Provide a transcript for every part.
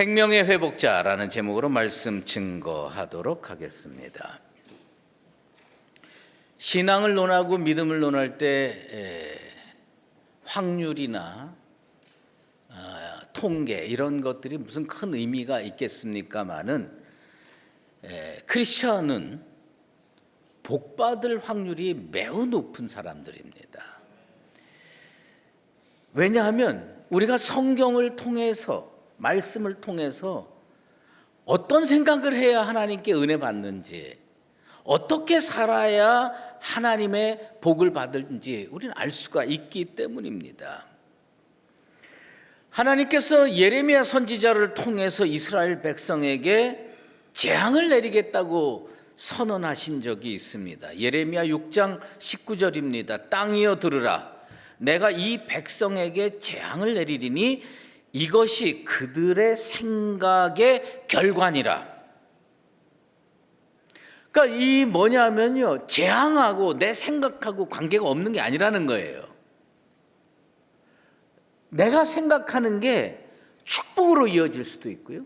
생명의 회복자라는 제목으로 말씀 증거하도록 하겠습니다. 신앙을 논하고 믿음을 논할 때 확률이나 통계 이런 것들이 무슨 큰 의미가 있겠습니까마는 크리스천은 복받을 확률이 매우 높은 사람들입니다. 왜냐하면 우리가 성경을 통해서 말씀을 통해서 어떤 생각을 해야 하나님께 은혜 받는지, 어떻게 살아야 하나님의 복을 받을지 우리는 알 수가 있기 때문입니다. 하나님께서 예레미야 선지자를 통해서 이스라엘 백성에게 재앙을 내리겠다고 선언하신 적이 있습니다. 예레미야 6장 19절입니다. 땅이여 들으라. 내가 이 백성에게 재앙을 내리리니 이것이 그들의 생각의 결과니라. 그러니까 이 뭐냐면요, 재앙하고 내 생각하고 관계가 없는 게 아니라는 거예요. 내가 생각하는 게 축복으로 이어질 수도 있고요,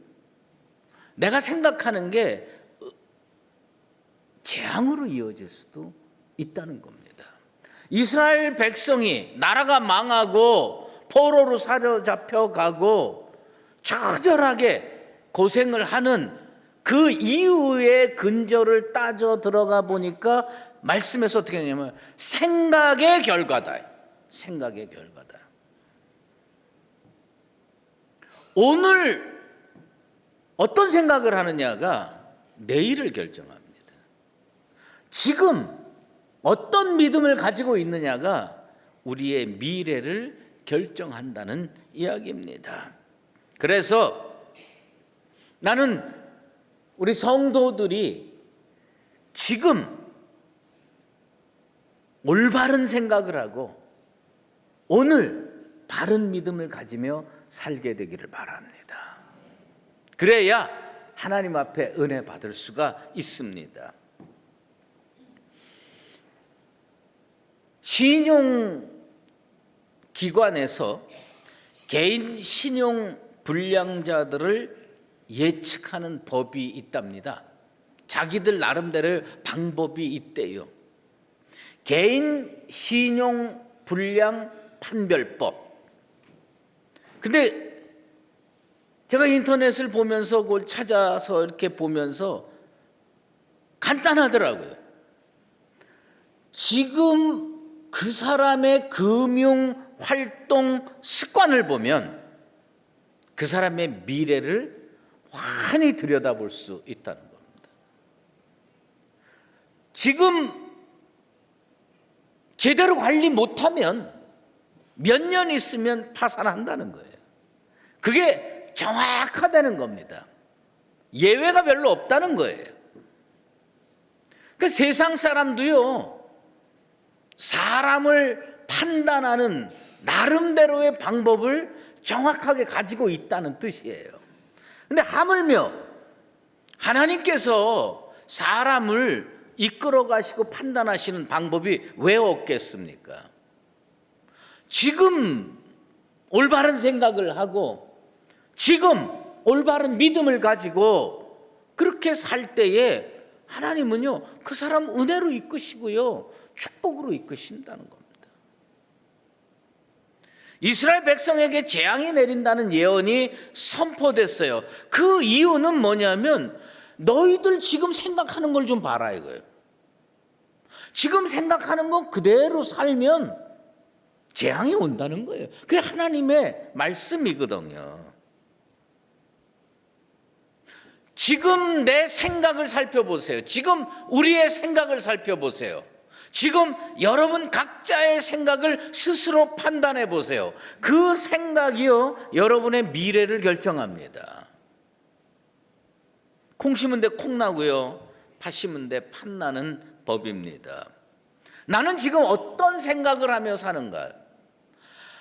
내가 생각하는 게 재앙으로 이어질 수도 있다는 겁니다. 이스라엘 백성이 나라가 망하고 포로로 사로잡혀가고 처절하게 고생을 하는 그 이후의 근저를 따져 들어가 보니까 말씀에서 어떻게 하냐면 생각의 결과다. 생각의 결과다. 오늘 어떤 생각을 하느냐가 내일을 결정합니다. 지금 어떤 믿음을 가지고 있느냐가 우리의 미래를 결정한다는 이야기입니다. 그래서 나는 우리 성도들이 지금 올바른 생각을 하고 오늘 바른 믿음을 가지며 살게 되기를 바랍니다. 그래야 하나님 앞에 은혜 받을 수가 있습니다. 신용기관에서 개인 신용 불량자들을 예측하는 법이 있답니다. 자기들 나름대로 방법이 있대요. 개인 신용 불량 판별법. 근데 제가 인터넷을 보면서 그걸 찾아서 이렇게 보면서 간단하더라고요. 지금 그 사람의 금융 활동 습관을 보면 그 사람의 미래를 환히 들여다볼 수 있다는 겁니다. 지금 제대로 관리 못하면 몇 년 있으면 파산한다는 거예요. 그게 정확하다는 겁니다. 예외가 별로 없다는 거예요. 그 세상 사람도요, 사람을 판단하는 나름대로의 방법을 정확하게 가지고 있다는 뜻이에요. 근데 하물며 하나님께서 사람을 이끌어 가시고 판단하시는 방법이 왜 없겠습니까? 지금 올바른 생각을 하고 지금 올바른 믿음을 가지고 그렇게 살 때에 하나님은요, 그 사람 은혜로 이끄시고요, 축복으로 이끄신다는 겁니다. 이스라엘 백성에게 재앙이 내린다는 예언이 선포됐어요. 그 이유는 뭐냐면 너희들 지금 생각하는 걸 좀 봐라 이거예요. 지금 생각하는 거 그대로 살면 재앙이 온다는 거예요. 그게 하나님의 말씀이거든요. 지금 내 생각을 살펴보세요. 지금 우리의 생각을 살펴보세요. 지금 여러분 각자의 생각을 스스로 판단해 보세요. 그 생각이요, 여러분의 미래를 결정합니다. 콩 심은 데 콩 나고요, 팥 심은 데 팥 나는 법입니다. 나는 지금 어떤 생각을 하며 사는가?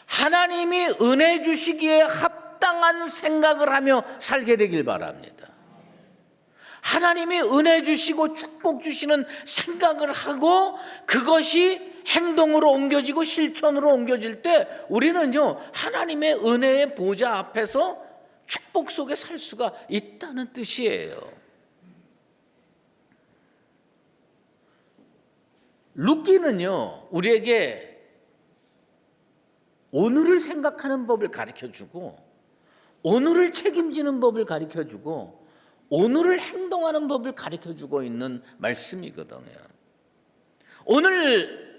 하나님이 은혜 주시기에 합당한 생각을 하며 살게 되길 바랍니다. 하나님이 은혜 주시고 축복 주시는 생각을 하고 그것이 행동으로 옮겨지고 실천으로 옮겨질 때 우리는요, 하나님의 은혜의 보좌 앞에서 축복 속에 살 수가 있다는 뜻이에요. 룻기는요, 우리에게 오늘을 생각하는 법을 가르쳐주고, 오늘을 책임지는 법을 가르쳐주고, 오늘을 행동하는 법을 가르쳐주고 있는 말씀이거든요. 오늘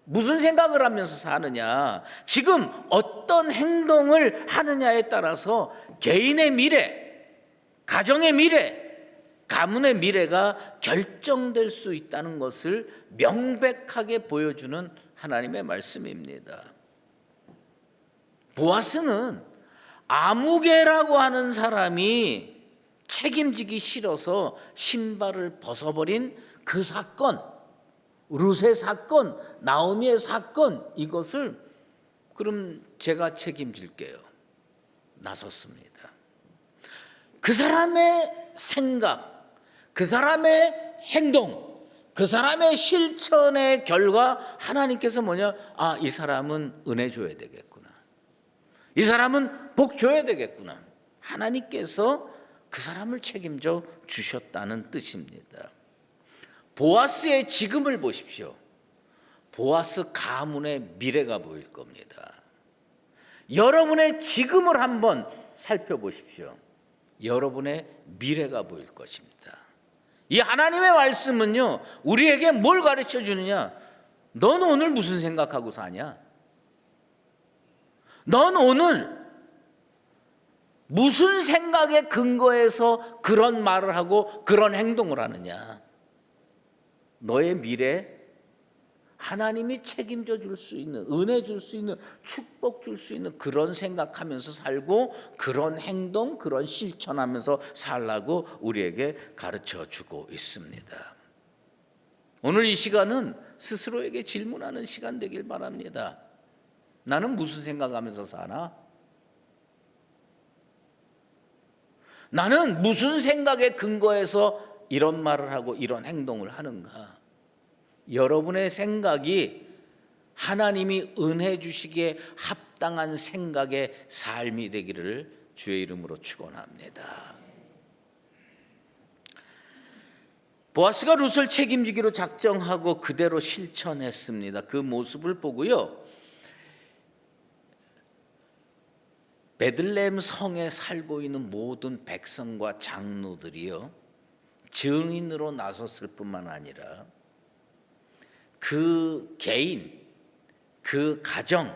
무슨 생각을 하면서 사느냐, 지금 어떤 행동을 하느냐에 따라서 개인의 미래, 가정의 미래, 가문의 미래가 결정될 수 있다는 것을 명백하게 보여주는 하나님의 말씀입니다. 보아스는 아무개라고 하는 사람이 책임지기 싫어서 신발을 벗어버린 그 사건, 룻의 사건, 나오미의 사건, 이것을 그럼 제가 책임질게요, 나섰습니다. 그 사람의 생각, 그 사람의 행동, 그 사람의 실천의 결과 하나님께서 뭐냐? 아, 이 사람은 은혜 줘야 되겠구나, 이 사람은 복 줘야 되겠구나, 하나님께서 그 사람을 책임져 주셨다는 뜻입니다. 보아스의 지금을 보십시오. 보아스 가문의 미래가 보일 겁니다. 여러분의 지금을 한번 살펴보십시오. 여러분의 미래가 보일 것입니다. 이 하나님의 말씀은요, 우리에게 뭘 가르쳐 주느냐? 넌 오늘 무슨 생각하고 사냐? 넌 오늘 무슨 생각에 근거해서 그런 말을 하고 그런 행동을 하느냐? 너의 미래, 하나님이 책임져 줄 수 있는, 은혜 줄 수 있는, 축복 줄 수 있는 그런 생각하면서 살고, 그런 행동, 그런 실천하면서 살라고 우리에게 가르쳐 주고 있습니다. 오늘 이 시간은 스스로에게 질문하는 시간 되길 바랍니다. 나는 무슨 생각하면서 사나? 나는 무슨 생각에 근거해서 이런 말을 하고 이런 행동을 하는가? 여러분의 생각이 하나님이 은혜 주시기에 합당한 생각의 삶이 되기를 주의 이름으로 축원합니다. 보아스가 룻을 책임지기로 작정하고 그대로 실천했습니다. 그 모습을 보고요, 베들레헴 성에 살고 있는 모든 백성과 장로들이요, 증인으로 나섰을 뿐만 아니라 그 개인, 그 가정,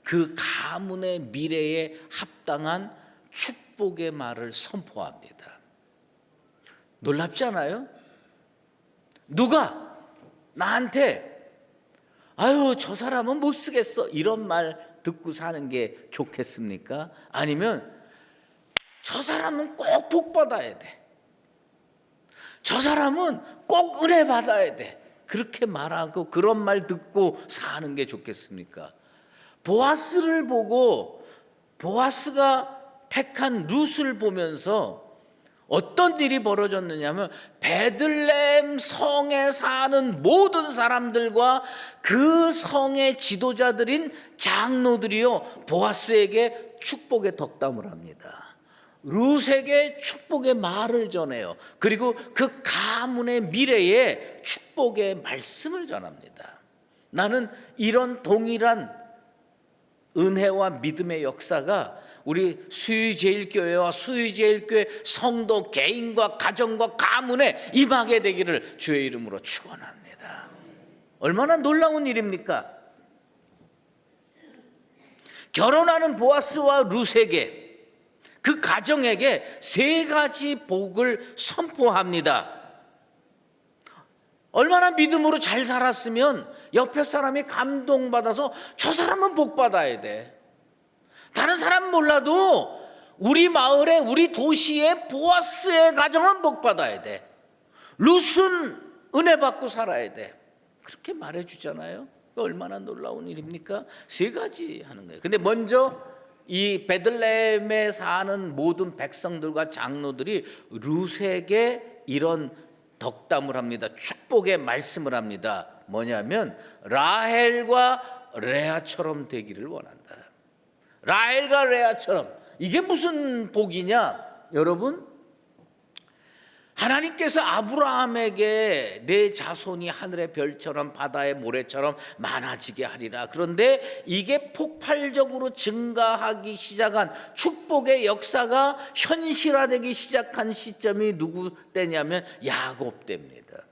그 가문의 미래에 합당한 축복의 말을 선포합니다. 놀랍지 않아요? 누가 나한테 아유 저 사람은 못 쓰겠어 이런 말 듣고 사는 게 좋겠습니까? 아니면 저 사람은 꼭 복 받아야 돼, 저 사람은 꼭 은혜 받아야 돼, 그렇게 말하고 그런 말 듣고 사는 게 좋겠습니까? 보아스를 보고, 보아스가 택한 룻을 보면서 어떤 일이 벌어졌느냐면, 베들레헴 성에 사는 모든 사람들과 그 성의 지도자들인 장로들이요, 보아스에게 축복의 덕담을 합니다. 룻에게 축복의 말을 전해요. 그리고 그 가문의 미래에 축복의 말씀을 전합니다. 나는 이런 동일한 은혜와 믿음의 역사가 우리 수유제일교회와 수유제일교회 성도 개인과 가정과 가문에 임하게 되기를 주의 이름으로 축원합니다. 얼마나 놀라운 일입니까? 결혼하는 보아스와 룻에게, 그 가정에게 세 가지 복을 선포합니다. 얼마나 믿음으로 잘 살았으면 옆에 사람이 감동받아서 저 사람은 복 받아야 돼, 다른 사람 몰라도 우리 마을에, 우리 도시에 보아스의 가정은 복 받아야 돼, 룻은 은혜 받고 살아야 돼, 그렇게 말해주잖아요. 얼마나 놀라운 일입니까? 세 가지 하는 거예요. 근데 먼저 이 베들레헴에 사는 모든 백성들과 장로들이 룻에게 이런 덕담을 합니다. 축복의 말씀을 합니다. 뭐냐면 라헬과 레아처럼 되기를 원한다. 라헬과 레아처럼, 이게 무슨 복이냐? 여러분, 하나님께서 아브라함에게 내 자손이 하늘의 별처럼 바다의 모래처럼 많아지게 하리라. 그런데 이게 폭발적으로 증가하기 시작한 축복의 역사가 현실화되기 시작한 시점이 누구 때냐면 야곱 때입니다.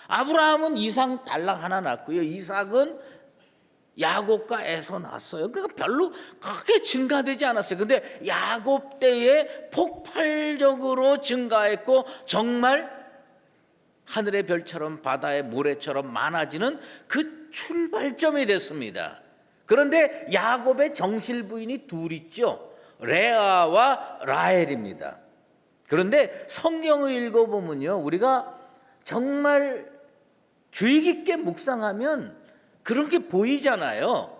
아브라함은 이삭 달랑 하나 낳고요. 이삭은 야곱과 에서 낳았어요. 그러니까 별로 크게 증가되지 않았어요. 근데 야곱 때에 폭발적으로 증가했고 정말 하늘의 별처럼 바다의 모래처럼 많아지는 그 출발점이 됐습니다. 그런데 야곱의 정실 부인이 둘 있죠. 레아와 라헬입니다. 그런데 성경을 읽어보면요, 우리가 정말 주의 깊게 묵상하면 그런 게 보이잖아요.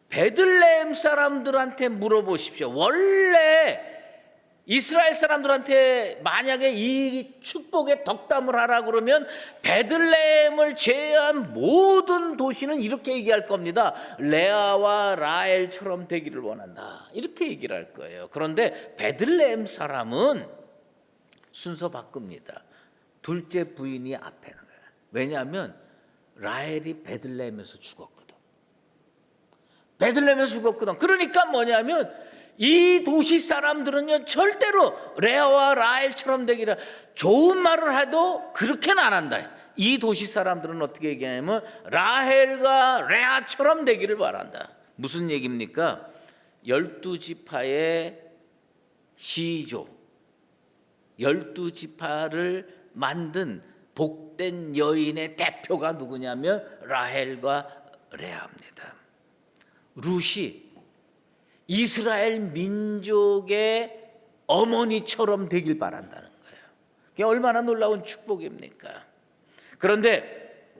베들레헴 사람들한테 물어보십시오. 원래 이스라엘 사람들한테 만약에 이 축복의 덕담을 하라 그러면 베들레헴을 제외한 모든 도시는 이렇게 얘기할 겁니다. 레아와 라헬처럼 되기를 원한다. 이렇게 얘기를 할 거예요. 그런데 베들레헴 사람은 순서 바꿉니다. 둘째 부인이 앞에 나가요. 왜냐하면 라헬이 베들레헴에서 죽었거든. 베들레헴에서 죽었거든. 그러니까 뭐냐면 이 도시 사람들은요 절대로 레아와 라헬처럼 되기를, 좋은 말을 해도 그렇게는 안 한다. 이 도시 사람들은 어떻게 얘기하냐면 라헬과 레아처럼 되기를 바란다. 무슨 얘기입니까? 12지파의 시조, 12지파를 만든 복된 여인의 대표가 누구냐면 라헬과 레아입니다. 룻이 이스라엘 민족의 어머니처럼 되길 바란다는 거예요. 그게 얼마나 놀라운 축복입니까? 그런데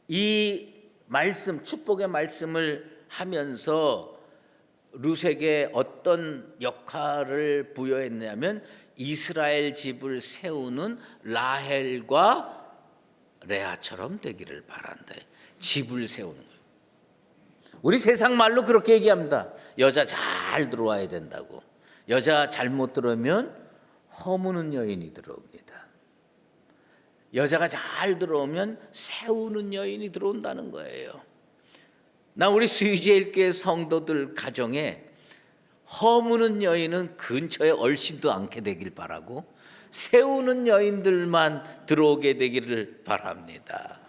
이 말씀, 축복의 말씀을 하면서 룻에게 어떤 역할을 부여했냐면 이스라엘 집을 세우는 라헬과 레아처럼 되기를 바란다. 집을 세우는 거예요. 우리 세상 말로 그렇게 얘기합니다. 여자 잘 들어와야 된다고. 여자 잘못 들어오면 허무는 여인이 들어옵니다. 여자가 잘 들어오면 세우는 여인이 들어온다는 거예요. 나 우리 수유제일교회 성도들 가정에 허무는 여인은 근처에 얼씬도 않게 되길 바라고 세우는 여인들만 들어오게 되기를 바랍니다.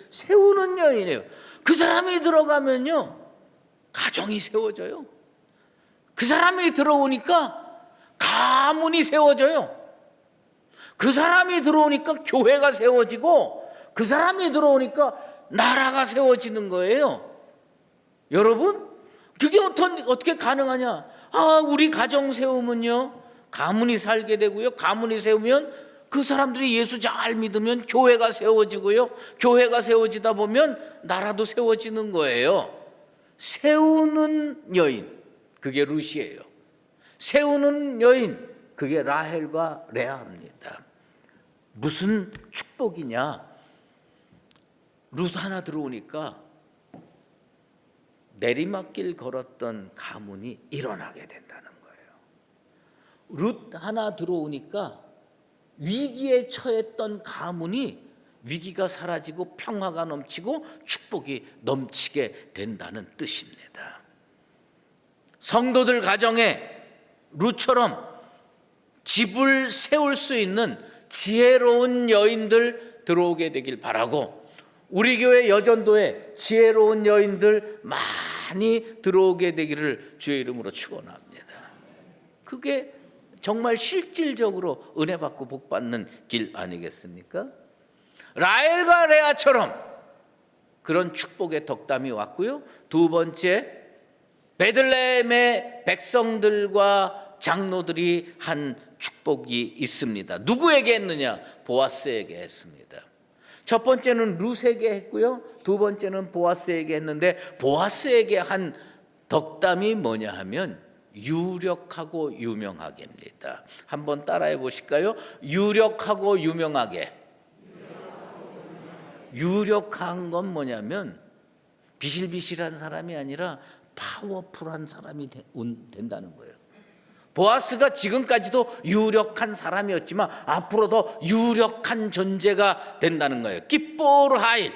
세우는 여인이에요. 그 사람이 들어가면요 가정이 세워져요. 그 사람이 들어오니까 가문이 세워져요. 그 사람이 들어오니까 교회가 세워지고 그 사람이 들어오니까 나라가 세워지는 거예요. 여러분, 그게 어떻게 가능하냐? 우리 가정 세우면요 가문이 살게 되고요, 가문이 세우면 그 사람들이 예수 잘 믿으면 교회가 세워지고요, 교회가 세워지다 보면 나라도 세워지는 거예요. 세우는 여인, 그게 룻이에요. 세우는 여인, 그게 라헬과 레아입니다. 무슨 축복이냐? 룻 하나 들어오니까 내리막길 걸었던 가문이 일어나게 된다는 거예요. 룻 하나 들어오니까 위기에 처했던 가문이 위기가 사라지고 평화가 넘치고 축복이 넘치게 된다는 뜻입니다. 성도들 가정에 룻처럼 집을 세울 수 있는 지혜로운 여인들 들어오게 되길 바라고, 우리 교회 여전도에 지혜로운 여인들 많이 들어오게 되기를 주의 이름으로 축원합니다. 그게 정말 실질적으로 은혜 받고 복 받는 길 아니겠습니까? 라헬과 레아처럼 그런 축복의 덕담이 왔고요. 두 번째, 베들레헴의 백성들과 장로들이 한 축복이 있습니다. 누구에게 했느냐? 보아스에게 했습니다. 첫 번째는 룻에게 했고요, 두 번째는 보아스에게 했는데, 보아스에게 한 덕담이 뭐냐 하면 유력하고 유명하게입니다. 한번 따라해 보실까요? 유력하고 유명하게. 유력한 건 뭐냐면 비실비실한 사람이 아니라 파워풀한 사람이 된다는 거예요. 보아스가 지금까지도 유력한 사람이었지만 앞으로 더 유력한 존재가 된다는 거예요. 기뽀르 하일,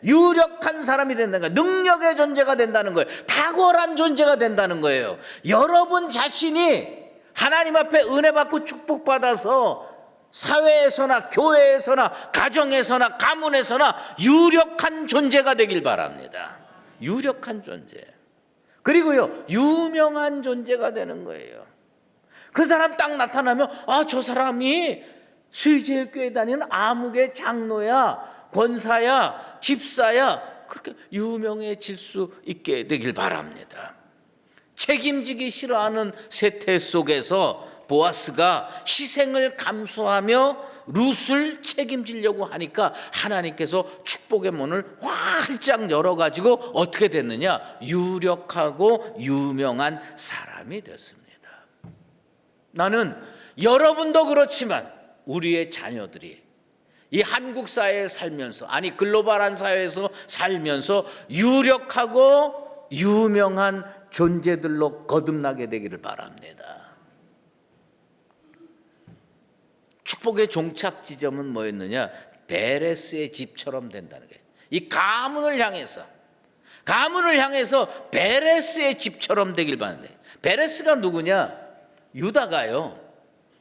유력한 사람이 된다는 거예요. 능력의 존재가 된다는 거예요. 탁월한 존재가 된다는 거예요. 여러분 자신이 하나님 앞에 은혜 받고 축복받아서 사회에서나 교회에서나 가정에서나 가문에서나 유력한 존재가 되길 바랍니다. 유력한 존재. 그리고요, 유명한 존재가 되는 거예요. 그 사람 딱 나타나면 저 사람이 수의제일교회 다니는 아무개 장로야, 권사야, 집사야, 그렇게 유명해질 수 있게 되길 바랍니다. 책임지기 싫어하는 세태 속에서 보아스가 희생을 감수하며 룻을 책임지려고 하니까 하나님께서 축복의 문을 활짝 열어가지고 어떻게 됐느냐? 유력하고 유명한 사람이 됐습니다. 나는 여러분도 그렇지만 우리의 자녀들이 이 한국 사회에 살면서, 아니 글로벌한 사회에서 살면서 유력하고 유명한 존재들로 거듭나게 되기를 바랍니다. 축복의 종착 지점은 뭐였느냐? 베레스의 집처럼 된다는 거예요. 이 가문을 향해서 베레스의 집처럼 되길 바라는데, 베레스가 누구냐? 유다가요,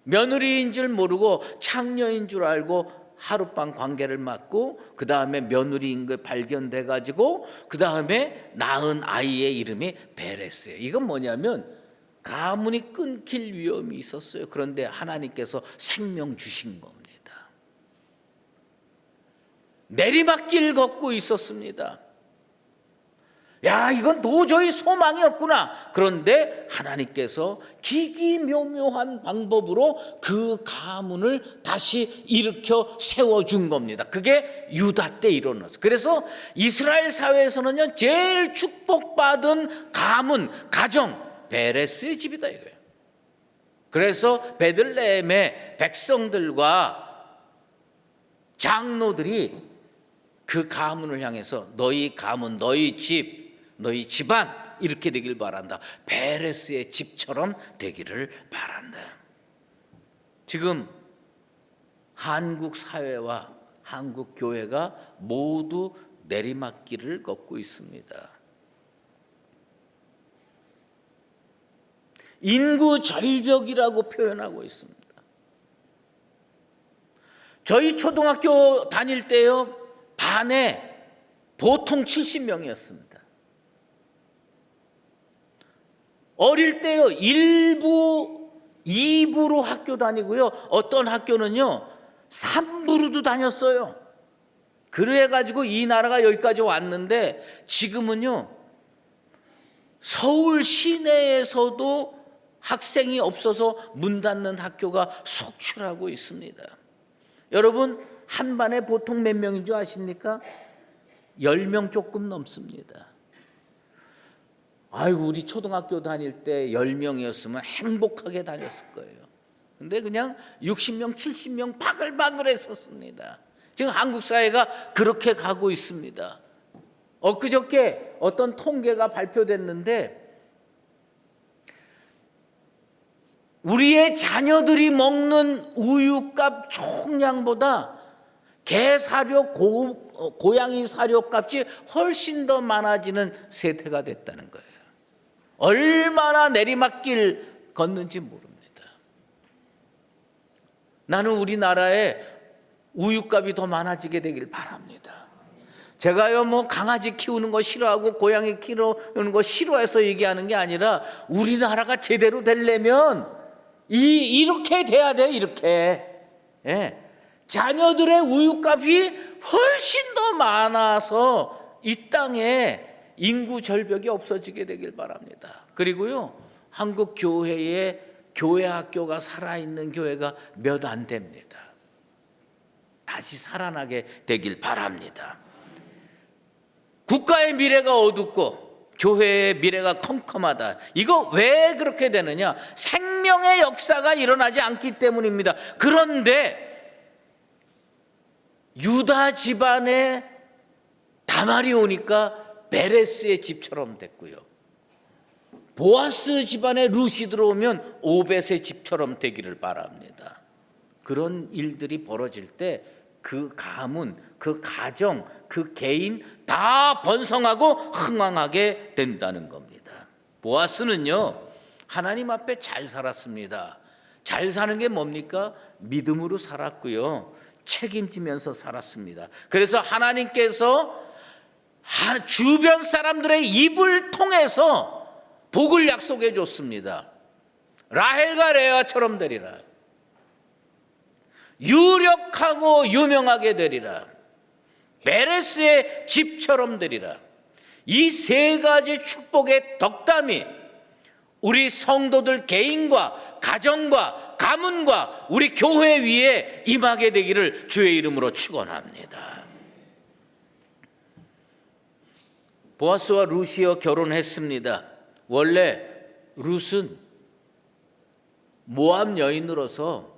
며느리인 줄 모르고 창녀인 줄 알고 하룻밤 관계를 맺고 그 다음에 며느리인 거 발견돼 가지고 그 다음에 낳은 아이의 이름이 베레스예요. 이건 뭐냐면 가문이 끊길 위험이 있었어요. 그런데 하나님께서 생명 주신 겁니다. 내리막길 걷고 있었습니다. 야, 이건 도저히 소망이 없구나. 그런데 하나님께서 기기묘묘한 방법으로 그 가문을 다시 일으켜 세워준 겁니다. 그게 유다 때 일어났어요. 그래서 이스라엘 사회에서는요, 제일 축복받은 가문, 가정, 베레스의 집이다 이거예요. 그래서 베들레헴의 백성들과 장로들이 그 가문을 향해서 너희 가문, 너희 집, 너희 집안 이렇게 되길 바란다. 베레스의 집처럼 되기를 바란다. 지금 한국 사회와 한국 교회가 모두 내리막길을 걷고 있습니다. 인구 절벽이라고 표현하고 있습니다. 저희 초등학교 다닐 때요, 반에 보통 70명이었습니다. 어릴 때요, 1부, 2부로 학교 다니고요, 어떤 학교는요 3부로도 다녔어요. 그래가지고 이 나라가 여기까지 왔는데, 지금은요 서울 시내에서도 학생이 없어서 문 닫는 학교가 속출하고 있습니다. 여러분, 한 반에 보통 몇 명인 줄 아십니까? 10명 조금 넘습니다. 아이고, 우리 초등학교 다닐 때 10명이었으면 행복하게 다녔을 거예요. 근데 그냥 60명, 70명 바글바글 했었습니다. 지금 한국 사회가 그렇게 가고 있습니다. 엊그저께 어떤 통계가 발표됐는데, 우리의 자녀들이 먹는 우유값 총량보다 개 사료, 고양이 사료값이 훨씬 더 많아지는 세태가 됐다는 거예요. 얼마나 내리막길 걷는지 모릅니다. 나는 우리나라에 우유값이 더 많아지게 되길 바랍니다. 제가요 강아지 키우는 거 싫어하고 고양이 키우는 거 싫어해서 얘기하는 게 아니라, 우리나라가 제대로 되려면 이렇게 돼야 돼. 이렇게 자녀들의 우유값이 훨씬 더 많아서 이 땅에 인구 절벽이 없어지게 되길 바랍니다. 그리고요, 한국 교회에 교회 학교가 살아있는 교회가 몇 안 됩니다. 다시 살아나게 되길 바랍니다. 국가의 미래가 어둡고 교회의 미래가 컴컴하다. 이거 왜 그렇게 되느냐? 생명의 역사가 일어나지 않기 때문입니다. 그런데 유다 집안에 다말이 오니까 베레스의 집처럼 됐고요. 보아스 집안에 룻이 들어오면 오벳의 집처럼 되기를 바랍니다. 그런 일들이 벌어질 때 그 가문, 그 가정, 그 개인 다 번성하고 흥왕하게 된다는 겁니다. 보아스는요, 하나님 앞에 잘 살았습니다. 잘 사는 게 뭡니까? 믿음으로 살았고요, 책임지면서 살았습니다. 그래서 하나님께서 주변 사람들의 입을 통해서 복을 약속해 줬습니다. 라헬과 레아처럼 되리라. 유력하고 유명하게 되리라. 베레스의 집처럼 되리라. 이 세 가지 축복의 덕담이 우리 성도들 개인과 가정과 가문과 우리 교회 위에 임하게 되기를 주의 이름으로 축원합니다. 보아스와 룻이요 결혼했습니다. 원래 룻은 모압 여인으로서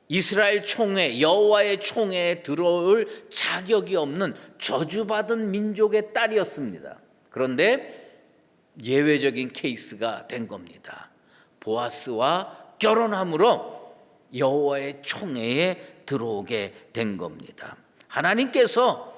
이스라엘 총회, 여호와의 총회에 들어올 자격이 없는 저주받은 민족의 딸이었습니다. 그런데 예외적인 케이스가 된 겁니다. 보아스와 결혼함으로 여호와의 총회에 들어오게 된 겁니다. 하나님께서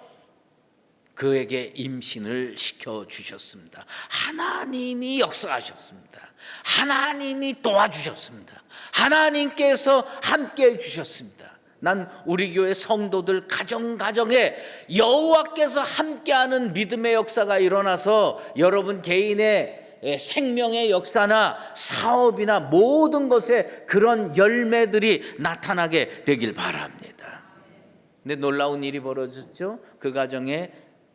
그에게 임신을 시켜주셨습니다. 하나님이 역사하셨습니다. 하나님이 도와주셨습니다. 하나님께서 함께해 주셨습니다. 난 우리 교회 성도들 가정에 여호와께서 함께하는 믿음의 역사가 일어나서 여러분 개인의 생명의 역사나 사업이나 모든 것에 그런 열매들이 나타나게 되길 바랍니다. 근데 놀라운 일이 벌어졌죠. 그 가정에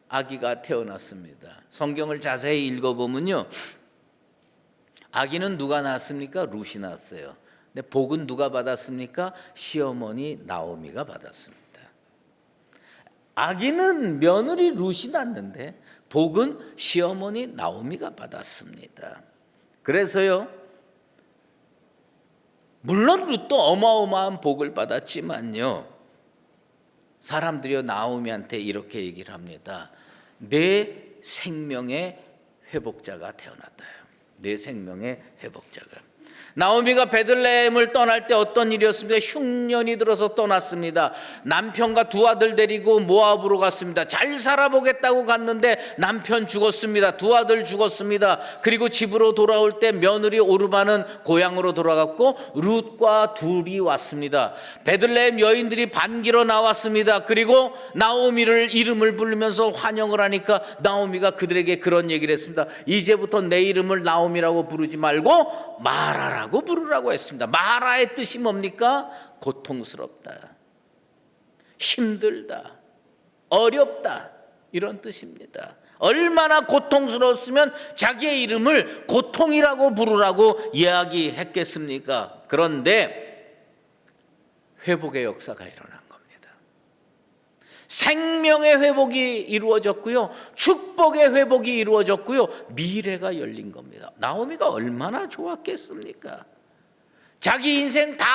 아기가 태어났습니다. 성경을 자세히 읽어보면요, 아기는 누가 낳았습니까? 룻이 낳았어요. 근데 복은 누가 받았습니까? 시어머니 나오미가 받았습니다. 아기는 며느리 룻이 낳았는데 복은 시어머니 나오미가 받았습니다. 그래서요, 물론 룻도 어마어마한 복을 받았지만요, 사람들이 나오미한테 이렇게 얘기를 합니다. 내 생명의 회복자가 태어났다. 내 생명의 회복자가. 나오미가 베들레헴을 떠날 때 어떤 일이었습니까? 흉년이 들어서 떠났습니다. 남편과 두 아들 데리고 모압으로 갔습니다. 잘 살아보겠다고 갔는데 남편 죽었습니다. 두 아들 죽었습니다. 그리고 집으로 돌아올 때 며느리 오르바는 고향으로 돌아갔고 룻과 둘이 왔습니다. 베들레헴 여인들이 반기로 나왔습니다. 그리고 나오미를 이름을 부르면서 환영을 하니까 나오미가 그들에게 그런 얘기를 했습니다. 이제부터 내 이름을 나오미라고 부르지 말고 마라라 라고 부르라고 했습니다. 마라의 뜻이 뭡니까? 고통스럽다, 힘들다, 어렵다, 이런 뜻입니다. 얼마나 고통스러웠으면 자기의 이름을 고통이라고 부르라고 이야기했겠습니까? 그런데 회복의 역사가 일어난 겁니다. 생명의 회복이 이루어졌고요, 축복의 회복이 이루어졌고요, 미래가 열린 겁니다. 나오미가 얼마나 좋았겠습니까? 자기 인생 다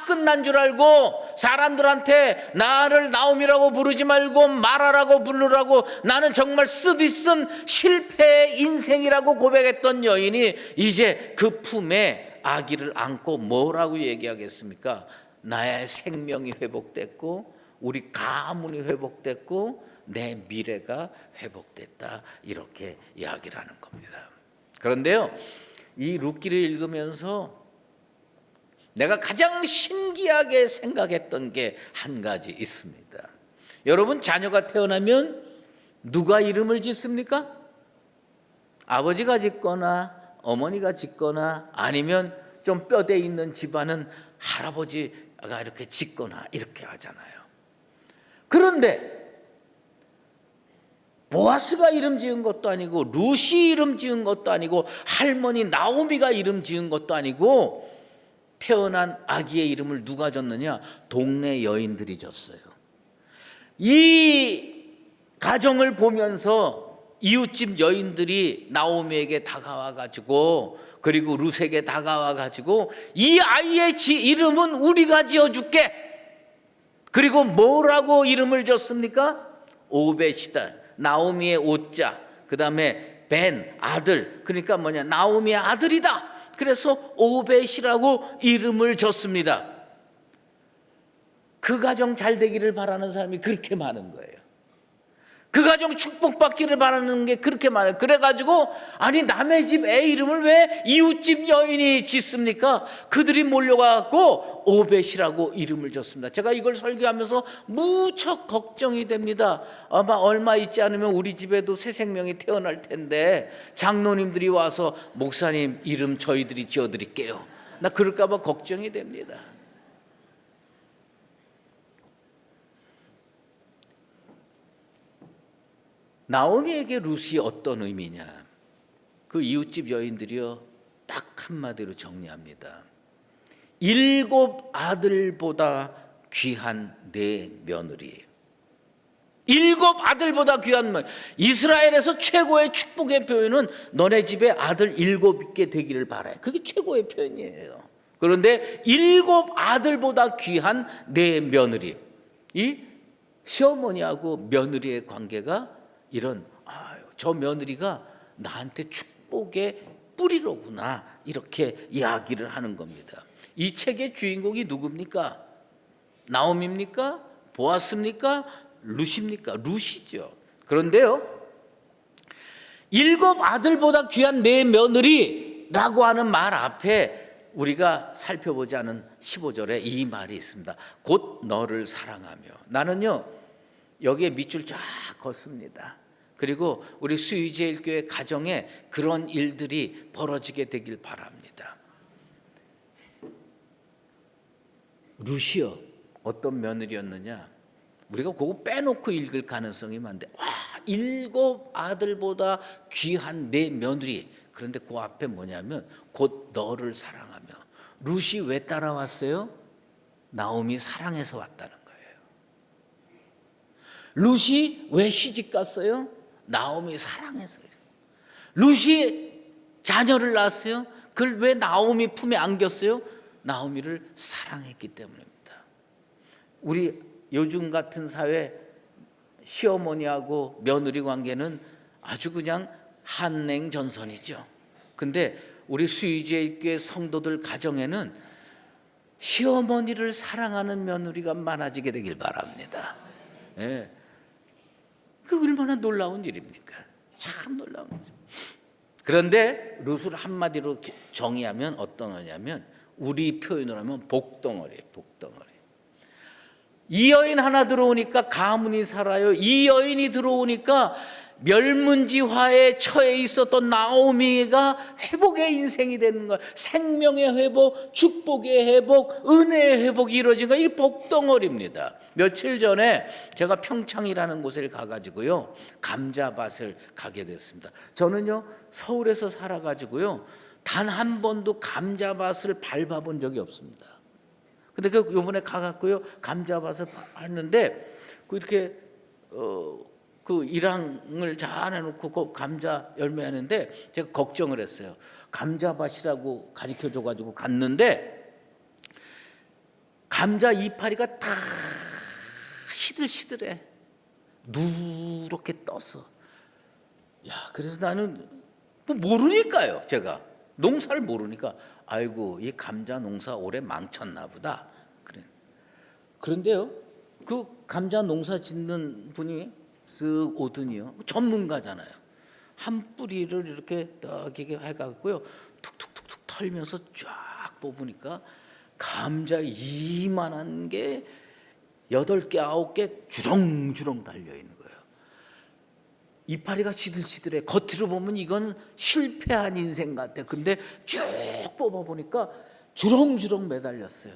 끝난 줄 알고 사람들한테 나를 나오미라고 부르지 말고 마라라고 부르라고, 나는 정말 쓰디쓴 실패의 인생이라고 고백했던 여인이 이제 그 품에 아기를 안고 뭐라고 얘기하겠습니까? 나의 생명이 회복됐고 우리 가문이 회복됐고 내 미래가 회복됐다, 이렇게 이야기를 하는 겁니다. 그런데요, 이 룻기를 읽으면서 내가 가장 신기하게 생각했던 게 한 가지 있습니다. 여러분, 자녀가 태어나면 누가 이름을 짓습니까? 아버지가 짓거나 어머니가 짓거나 아니면 좀 뼈대 있는 집안은 할아버지가 이렇게 짓거나 이렇게 하잖아요. 그런데 보아스가 이름 지은 것도 아니고 룻이 이름 지은 것도 아니고 할머니 나오미가 이름 지은 것도 아니고 태어난 아기의 이름을 누가 줬느냐? 동네 여인들이 줬어요. 이 가정을 보면서 이웃집 여인들이 나오미에게 다가와가지고, 그리고 룻에게 다가와가지고 이 아이의 이름은 우리가 지어줄게. 그리고 뭐라고 이름을 줬습니까? 오벳이다. 나오미의 오자, 그 다음에 벤 아들, 그러니까 뭐냐, 나오미의 아들이다. 그래서 오벳이라고 이름을 줬습니다. 그 가정 잘 되기를 바라는 사람이 그렇게 많은 거예요. 그 가정 축복받기를 바라는 게 그렇게 많아요. 그래가지고 아니 남의 집 애 이름을 왜 이웃집 여인이 짓습니까? 그들이 몰려가고 오벳이라고 이름을 줬습니다. 제가 이걸 설교하면서 무척 걱정이 됩니다. 아마 얼마 있지 않으면 우리 집에도 새 생명이 태어날 텐데 장로님들이 와서 목사님 이름 저희들이 지어드릴게요. 나 그럴까 봐 걱정이 됩니다. 나오미에게 룻이 어떤 의미냐? 그 이웃집 여인들이요 딱 한마디로 정리합니다. 7 아들보다 귀한 내 며느리. 7 아들보다 귀한 며느리. 이스라엘에서 최고의 축복의 표현은 너네 집에 아들 7 있게 되기를 바라요. 그게 최고의 표현이에요. 그런데 7 아들보다 귀한 내 며느리. 이 시어머니하고 며느리의 관계가 이런, 저 며느리가 나한테 축복의 뿌리로구나, 이렇게 이야기를 하는 겁니다. 이 책의 주인공이 누굽니까? 나옴입니까? 보아스입니까? 룻입니까? 룻이죠. 그런데요 7 아들보다 귀한 내 며느리라고 하는 말 앞에 우리가 살펴보지 않은 15절에 이 말이 있습니다. 곧 너를 사랑하며. 나는요 여기에 밑줄 쫙 걷습니다. 그리고 우리 수의제일교회 가정에 그런 일들이 벌어지게 되길 바랍니다. 룻이요 어떤 며느리였느냐? 우리가 그거 빼놓고 읽을 가능성이 많은데 7 아들보다 귀한 내 며느리. 그런데 그 앞에 뭐냐면 곧 너를 사랑하며. 룻이 왜 따라왔어요? 나오미 사랑해서 왔다는 거예요. 룻이 왜 시집 갔어요? 나오미 사랑해서요. 룻이 자녀를 낳았어요. 그걸 왜 나오미 품에 안겼어요? 나오미를 사랑했기 때문입니다. 우리 요즘 같은 사회 시어머니하고 며느리 관계는 아주 그냥 한냉전선이죠. 근데 우리 수의제일교회 성도들 가정에는 시어머니를 사랑하는 며느리가 많아지게 되길 바랍니다. 예. 그 얼마나 놀라운 일입니까? 참 놀라운 거죠. 그런데 룻을 한마디로 정의하면 어떤 거냐면 우리 표현으로 하면 복덩어리예요. 복덩어리. 이 여인 하나 들어오니까 가문이 살아요. 이 여인이 들어오니까 멸문지화에 처해 있었던 나오미가 회복의 인생이 되는 거예요. 생명의 회복, 축복의 회복, 은혜의 회복이 이루어진 거예요. 이 복덩어리입니다. 며칠 전에 제가 평창이라는 곳에 가가지고요 감자밭을 가게 됐습니다. 저는요 서울에서 살아가지고요 단 한 번도 감자밭을 밟아본 적이 없습니다. 근데 그 요번에 가갖고요 감자밭을 봤는데 그 이렇게 그 일항을 잘 해놓고 그 감자 열매 하는데 제가 걱정을 했어요. 감자밭이라고 가르쳐줘가지고 갔는데 감자 이파리가 다 시들시들해. 누렇게 떴어. 야, 그래서 나는 뭐 모르니까요. 제가 농사를 모르니까 아이고 이 감자 농사 올해 망쳤나 보다. 그래. 그런데요, 그 감자 농사 짓는 분이 쓱 오더니요, 전문가잖아요. 한 뿌리를 이렇게 딱 이렇게 해갖고요, 툭툭툭툭 털면서 쫙 뽑으니까 감자 이만한 게 8개, 9개 주렁주렁 달려있는 거예요. 이파리가 시들시들해. 겉으로 보면 이건 실패한 인생 같아. 근데 쭉 뽑아보니까 주렁주렁 매달렸어요.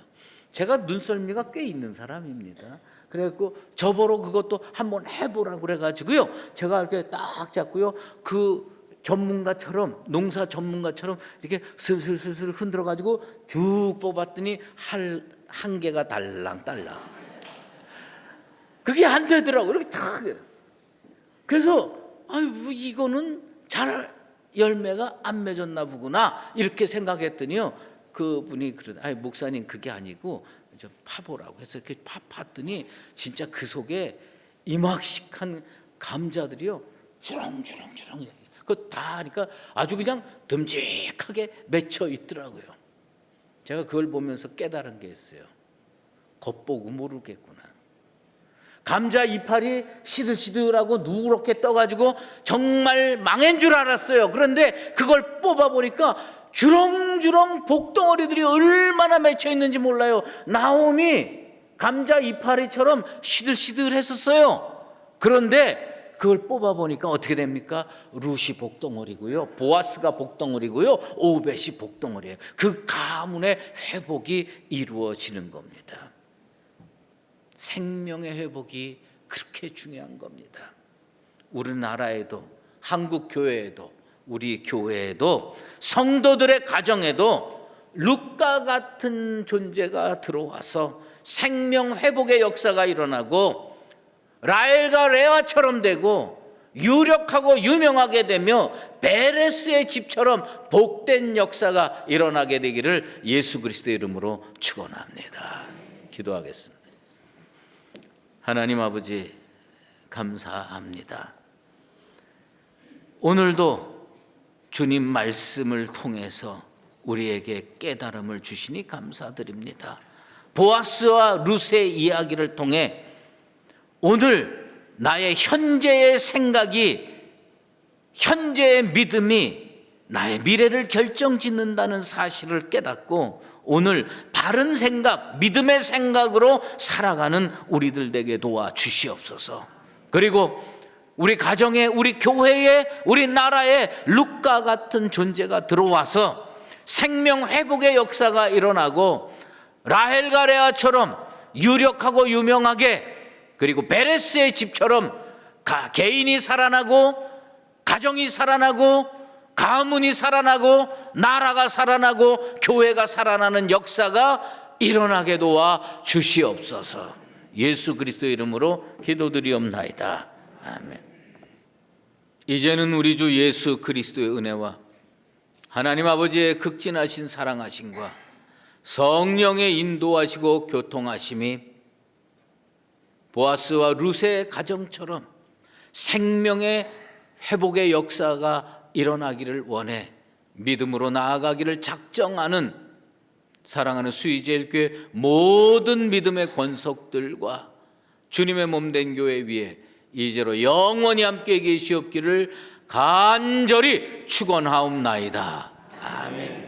제가 눈썰미가 꽤 있는 사람입니다. 그래갖고 저보러 그것도 한번 해보라고 그래가지고요 제가 이렇게 딱 잡고요 그 전문가처럼, 농사 전문가처럼 이렇게 슬슬슬슬 흔들어가지고 쭉 뽑았더니 한 개가 달랑달랑. 그게 안 되더라고요. 이렇게 탁. 그래서 아유 이거는 잘 열매가 안 맺었나 보구나 이렇게 생각했더니요 그분이 그러다 아니 목사님 그게 아니고 좀 파보라고 해서 이렇게 파봤더니 진짜 그 속에 이막식한 감자들이요 주렁주렁주렁. 그거 다 하니까 아주 그냥 듬직하게 맺혀 있더라고요. 제가 그걸 보면서 깨달은 게 있어요. 겉보고 모르겠구나. 감자 이파리 시들시들하고 누렇게 떠가지고 정말 망한 줄 알았어요. 그런데 그걸 뽑아보니까 주렁주렁 복덩어리들이 얼마나 맺혀 있는지 몰라요. 나옴이 감자 이파리처럼 시들시들했었어요. 그런데 그걸 뽑아보니까 어떻게 됩니까? 룻이 복덩어리고요, 보아스가 복덩어리고요, 오벳이 복덩어리예요. 그 가문의 회복이 이루어지는 겁니다. 생명의 회복이 그렇게 중요한 겁니다. 우리나라에도, 한국 교회에도, 우리 교회에도, 성도들의 가정에도 룻과 같은 존재가 들어와서 생명 회복의 역사가 일어나고 라헬과 레아처럼 되고 유력하고 유명하게 되며 베레스의 집처럼 복된 역사가 일어나게 되기를 예수 그리스도의 이름으로 축원합니다. 기도하겠습니다. 하나님 아버지, 감사합니다. 오늘도 주님 말씀을 통해서 우리에게 깨달음을 주시니 감사드립니다. 보아스와 룻의 이야기를 통해 오늘 나의 현재의 생각이, 현재의 믿음이 나의 미래를 결정짓는다는 사실을 깨닫고 오늘 바른 생각, 믿음의 생각으로 살아가는 우리들 되게 도와주시옵소서. 그리고 우리 가정에, 우리 교회에, 우리 나라에 룻과 같은 존재가 들어와서 생명 회복의 역사가 일어나고 라헬과 레아처럼 유력하고 유명하게, 그리고 베레스의 집처럼 개인이 살아나고 가정이 살아나고 가문이 살아나고 나라가 살아나고 교회가 살아나는 역사가 일어나게 도와 주시옵소서. 예수 그리스도의 이름으로 기도드리옵나이다. 아멘. 이제는 우리 주 예수 그리스도의 은혜와 하나님 아버지의 극진하신 사랑하심과 성령의 인도하시고 교통하심이 보아스와 룻의 가정처럼 생명의 회복의 역사가 일어나기를 원해 믿음으로 나아가기를 작정하는 사랑하는 수의제일교회 모든 믿음의 권속들과 주님의 몸된 교회 위에 이제로 영원히 함께 계시옵기를 간절히 축원하옵나이다. 아멘.